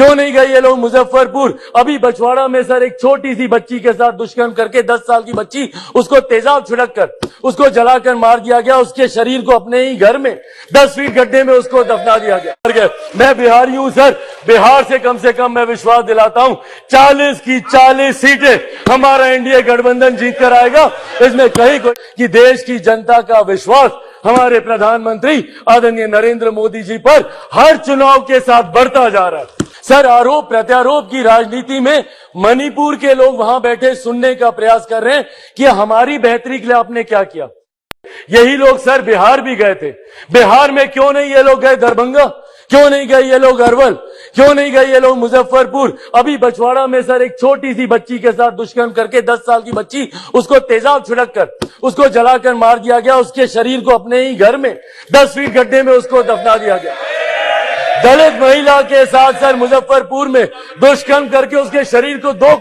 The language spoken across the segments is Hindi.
क्यों नहीं गए ये लोग मुजफ्फरपुर? अभी बछवाड़ा में सर एक छोटी सी बच्ची के साथ दुष्कर्म करके 10 साल की बच्ची, उसको तेजाब छिड़क कर उसको जलाकर मार दिया गया। उसके शरीर को अपने ही घर में 10 फीट गड्ढे में उसको दफना दिया गया। मैं बिहारी हूं सर, बिहार से कम मैं विश्वास दिलाता हूं 40 की 40 सीटें हमारा एनडीए गठबंधन जीत कर आएगा। इसमें कहीं कोई कि देश की जनता का विश्वास हमारे प्रधानमंत्री आदरणीय नरेंद्र मोदी जी पर हर चुनाव के साथ बढ़ता जा रहा है। सर, आरोप प्रत्यारोप की राजनीति में मणिपुर के लोग वहां बैठे सुनने का प्रयास कर रहे हैं कि हमारी बेहतरी के लिए आपने क्या किया। यही लोग सर बिहार भी गए थे। बिहार में क्यों नहीं ये लोग गए दरभंगा? क्यों नहीं गए ये लोग अरवल? क्यों नहीं गए ये लोग मुजफ्फरपुर? अभी बछवाड़ा में सर एक छोटी सी बच्ची के साथ दुष्कर्म करके 10 साल की बच्ची, उसको तेजाब छिड़क कर उसको जलाकर मार दिया गया। उसके शरीर को अपने ही घर में 10 फीट गड्ढे में उसको दफना दिया गया। दलित महिला के साथ सर मुजफ्फरपुर में दुष्कर्म करके उसके शरीर को 2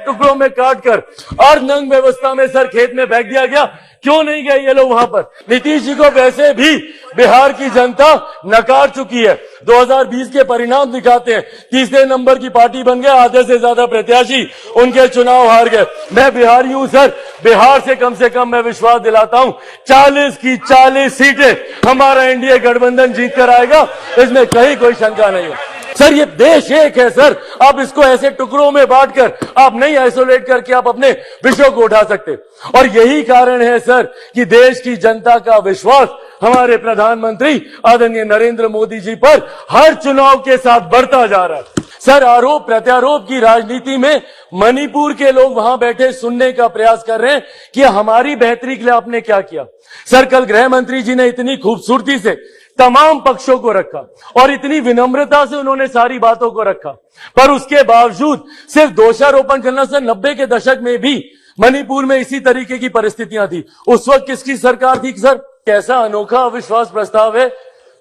टुकड़ों में काटकर अर्धनग्न व्यवस्था में सर खेत में फेंक दिया गया। क्यों नहीं गए ये लोग वहां पर? नीतीश जी को वैसे भी बिहार की जनता नकार चुकी है। 2020 के परिणाम दिखाते हैं, तीसरे नंबर की पार्टी बन गए, आधे से ज्यादा प्रत्याशी उनके चुनाव हार गए। मैं बिहारी हूं सर, बिहार से कम मैं विश्वास दिलाता हूं 40 की 40 सीटें हमारा एनडीए गठबंधन जीत कर आएगा। इसमें कहीं कोई शंका नहीं है। सर, ये देश एक है सर, आप इसको ऐसे टुकड़ों में बांटकर आप नहीं आइसोलेट करके आप अपने विषयों को उठा सकते। और यही कारण है सर कि देश की जनता का विश्वास हमारे प्रधानमंत्री आदरणीय नरेंद्र मोदी जी पर हर चुनाव के साथ बढ़ता जा रहा है। सर, आरोप प्रत्यारोप की राजनीति में मणिपुर के लोग वहां बैठे सुनने का प्रयास कर रहे हैं कि हमारी बेहतरी के लिए आपने क्या किया। सर, कल गृह मंत्री जी ने इतनी खूबसूरती से तमाम पक्षों को रखा और इतनी विनम्रता से उन्होंने सारी बातों को रखा, पर उसके बावजूद सिर्फ दोषारोपण करना। सर, 90 के दशक में भी मणिपुर में इसी तरीके की परिस्थितियां थी। उस वक्त किसकी सरकार थी सर? कैसा अनोखा अविश्वास प्रस्ताव है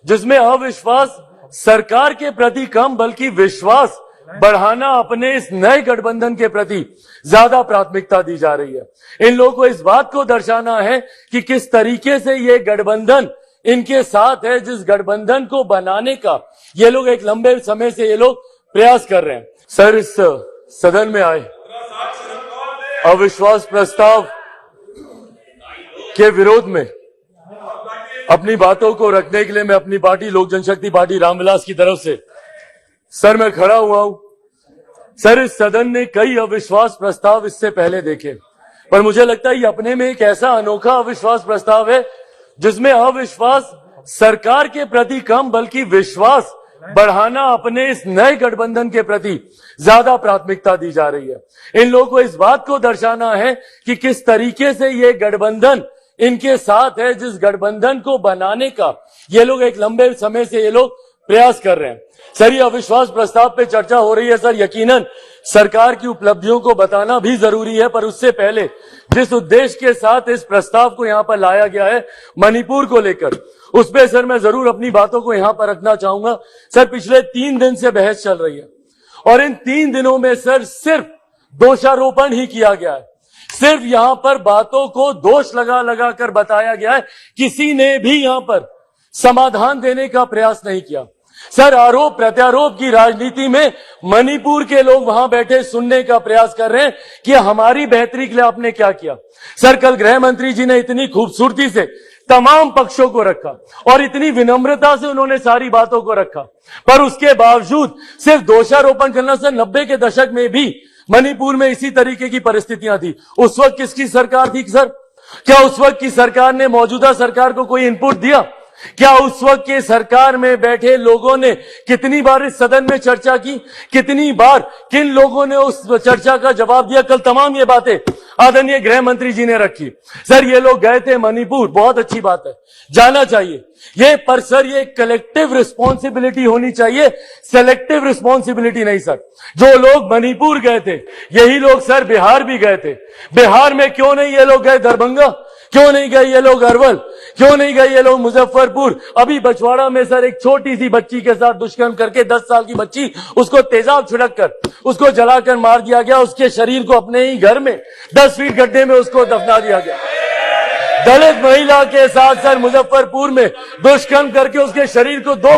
जिसमें अविश्वास सरकार के प्रति कम बल्कि विश्वास बढ़ाना अपने इस नए गठबंधन के प्रति ज्यादा प्राथमिकता दी जा रही है। इन लोगों को इस बात को दर्शाना है कि किस तरीके से ये गठबंधन इनके साथ है, जिस गठबंधन को बनाने का ये लोग एक लंबे समय से ये लोग प्रयास कर रहे हैं। सर, इस सदन में आए अविश्वास प्रस्ताव के विरोध में अपनी बातों को रखने के लिए मैं अपनी पार्टी लोक जनशक्ति पार्टी रामविलास की तरफ से सर मैं खड़ा हुआ हूं। सर, इस सदन ने कई अविश्वास प्रस्ताव इससे पहले देखे, पर मुझे लगता है ये अपने में एक ऐसा अनोखा अविश्वास प्रस्ताव है जिसमें अविश्वास सरकार के प्रति कम बल्कि विश्वास बढ़ाना अपने इस नए गठबंधन के प्रति ज्यादा प्राथमिकता दी जा रही है। इन लोगों को इस बात को दर्शाना है कि किस तरीके से ये गठबंधन इनके साथ है, जिस गठबंधन को बनाने का ये लोग एक लंबे समय से ये लोग प्रयास कर रहे हैं। सर, ये अविश्वास प्रस्ताव पे चर्चा हो रही है। सर, यकीनन सरकार की उपलब्धियों को बताना भी जरूरी है, पर उससे पहले जिस उद्देश्य के साथ इस प्रस्ताव को यहां पर लाया गया है मणिपुर को लेकर, उस पे सर मैं जरूर अपनी बातों को यहां पर रखना चाहूंगा। सर, पिछले 3 दिन से बहस चल रही है और इन 3 दिनों में सर सिर्फ दोषारोपण ही किया गया है। सिर्फ यहां पर बातों को दोष लगा कर बताया गया है, किसी ने भी यहां पर समाधान देने का प्रयास नहीं किया। सर, आरोप प्रत्यारोप की राजनीति में मणिपुर के लोग वहां बैठे सुनने का प्रयास कर रहे हैं कि हमारी बेहतरी के लिए आपने क्या किया। सर, कल गृह मंत्री जी ने इतनी खूबसूरती से तमाम पक्षों को रखा और इतनी विनम्रता से उन्होंने सारी बातों को रखा, पर उसके बावजूद सिर्फ दोषारोपण करना। सर, 90 के दशक में भी मणिपुर में इसी तरीके की परिस्थितियां थी। उस वक्त किसकी सरकार थी सर? क्या उस वक्त की सरकार ने मौजूदा सरकार को कोई इनपुट दिया? क्या उस वक्त के सरकार में बैठे लोगों ने कितनी बार इस सदन में चर्चा की? कितनी बार किन लोगों ने उस चर्चा का जवाब दिया? कल तमाम ये बातें आदरणीय गृह मंत्री जी ने रखी। सर, ये लोग गए थे मणिपुर, बहुत अच्छी बात है, जाना चाहिए ये, पर सर ये कलेक्टिव रिस्पॉन्सिबिलिटी होनी चाहिए, सेलेक्टिव रिस्पॉन्सिबिलिटी नहीं। सर, जो लोग मणिपुर गए थे यही लोग सर बिहार भी गए थे। बिहार में क्यों नहीं ये लोग गए दरभंगा? क्यों नहीं गए ये लोग अरवल? क्यों नहीं गए ये लोग मुजफ्फरपुर? अभी बछवाड़ा में सर एक छोटी सी बच्ची के साथ दुष्कर्म करके 10 साल की बच्ची, उसको तेजाब छिड़क कर उसको जलाकर मार दिया गया। उसके शरीर को अपने ही घर में 10 फीट गड्ढे में उसको दफना दिया गया। दलित महिला के साथ सर मुजफ्फरपुर में दुष्कर्म करके उसके शरीर को 2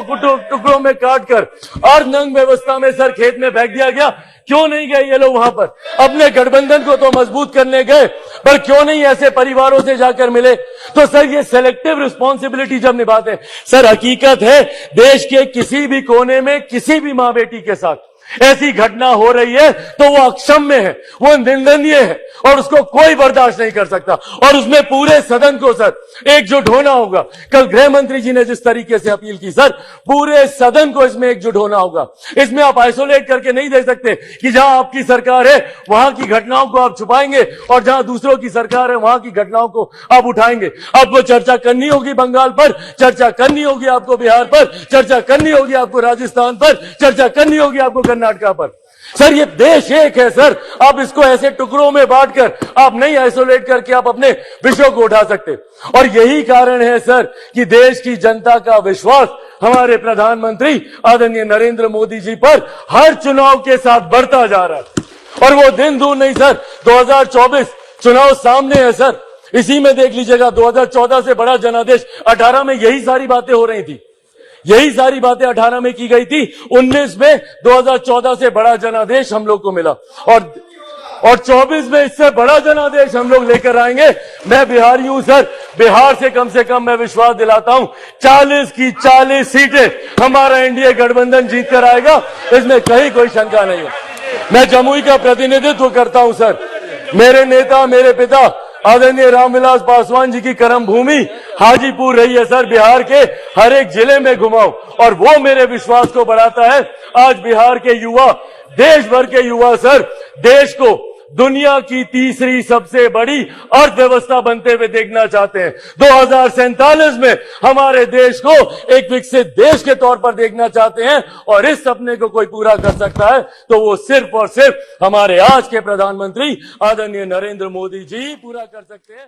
टुकड़ों में काटकर अर्धनग्न व्यवस्था में सर खेत में फेंक दिया गया। क्यों नहीं गए ये लोग वहां पर? अपने गठबंधन को तो मजबूत करने गए, पर क्यों नहीं ऐसे परिवारों से जाकर मिले? तो सर ये सेलेक्टिव रिस्पॉन्सिबिलिटी जब निभाते हैं, सर हकीकत है देश के किसी भी कोने में किसी भी मां बेटी के साथ ऐसी घटना हो रही है तो वो अक्षम्य है, वो निंदनीय है और उसको कोई बर्दाश्त नहीं कर सकता। और उसमें पूरे सदन को सर एकजुट होना होगा। कल गृह मंत्री जी ने जिस तरीके से अपील की, सर पूरे सदन को इसमें एकजुट होना होगा। इसमें आप आइसोलेट करके नहीं दे सकते कि जहां आपकी सरकार है वहां की घटनाओं को आप छुपाएंगे और जहां दूसरों की सरकार है वहां की घटनाओं को आप उठाएंगे। आपको चर्चा करनी होगी बंगाल पर, चर्चा करनी होगी आपको बिहार पर, चर्चा करनी होगी आपको राजस्थान पर, चर्चा करनी होगी आपको कर्नाटका पर। सर ये देश एक है सर, आप इसको ऐसे टुकड़ों में बांटकर आप नहीं आइसोलेट करके आप अपने विषयों को उठा सकते। और यही कारण है सर कि देश की जनता का विश्वास हमारे प्रधानमंत्री आदरणीय नरेंद्र मोदी जी पर हर चुनाव के साथ बढ़ता जा रहा है। और वो दिन दूर नहीं सर, 2024 चुनाव सामने है सर। इसी में देख लीजिएगा 2014 से बड़ा जनादेश 18 में यही सारी बातें हो रही थी, यही सारी बातें 18 में की गई थी। 19 में 2014 से बड़ा जनादेश हम लोग को मिला और 24 में इससे बड़ा जनादेश हम लोग लेकर आएंगे। मैं बिहारी हूं सर, बिहार से कम मैं विश्वास दिलाता हूं 40 की 40 सीटें हमारा एनडीए गठबंधन जीत कर आएगा, इसमें कहीं कोई शंका नहीं है। मैं जमुई का प्रतिनिधित्व करता हूं सर। मेरे नेता, मेरे पिता आदरणीय रामविलास पासवान जी की कर्म भूमि हाजीपुर रही है सर। बिहार के हर एक जिले में घुमाओ और वो मेरे विश्वास को बढ़ाता है। आज बिहार के युवा, देश भर के युवा सर देश को दुनिया की तीसरी सबसे बड़ी अर्थव्यवस्था बनते हुए देखना चाहते हैं। 2047 में हमारे देश को एक विकसित देश के तौर पर देखना चाहते हैं और इस सपने को कोई पूरा कर सकता है तो वो सिर्फ और सिर्फ हमारे आज के प्रधानमंत्री आदरणीय नरेंद्र मोदी जी पूरा कर सकते हैं।